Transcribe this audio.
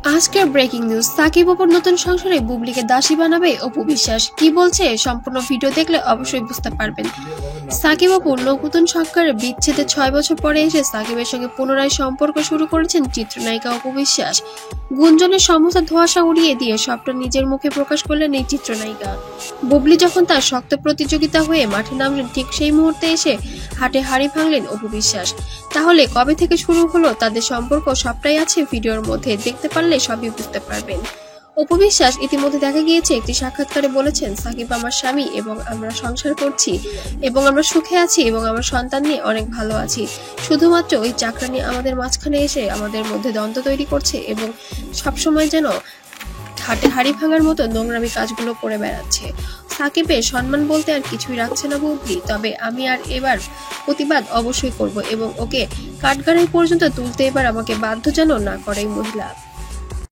আজকের breaking news, Shakib অপুর নতুন সংসারে বুবলিকে দাসী বানাবে অপু বিশ্বাস। কি বলছে সম্পূর্ণ ভিডিও দেখলে অবশ্যই বুঝতে পারবেন। সাকিব অপুর নতুন সংসারে বিচ্ছেদের 6 বছর পরে এসে সাকিবের সঙ্গে পুনরায় সম্পর্ক শুরু করেছেন চিত্রনায়িকা অপু বিশ্বাস। গুঞ্জনের সমস্ত ধোঁয়াশা উড়িয়ে দিয়ে সবটা নিজের মুখে প্রকাশ করলেন এই চিত্রনায়িকা। বুবলি যখন তার শক্ত প্রতিযোগিতা হয়ে মাঠে নামলেন, ঠিক সেই মুহূর্তে এসে হাটে হাড়ি ভাঙলেন অপু বিশ্বাস। তাহলে কবে থেকে শুরু হলো তাদের সম্পর্ক, সবটাই আছে ভিডিওর মধ্যে, দেখতে পারলে সবই বুঝতে পারবেন। অপু বিশ্বাস ইতিমধ্যে দেখা গিয়েছে একটি সাক্ষাৎকারে বলেছেন, সাকিব আমার স্বামী এবং আমরা সংসার করছি এবং আমরা সুখে আছি এবং আমার সন্তান নিয়ে অনেক ভালো আছি। শুধুমাত্র ওই চাকরানি আমাদের মাঝখানে এসে আমাদের মধ্যে দ্বন্দ্ব তৈরি করছে এবং সবসময় যেন হাটে হাড়ি ভাঙার মতো নোংরামি কাজগুলো করে বেড়াচ্ছে। সাকিবের সম্মান বলতে আর কিছুই রাখছে না বুবলি, তবে আমি আর এবার প্রতিবাদ অবশ্যই করব এবং ওকে কাঠগড়াই পর্যন্ত তুলতে এবার আমাকে বাধ্য যেন না করে এই মহিলা।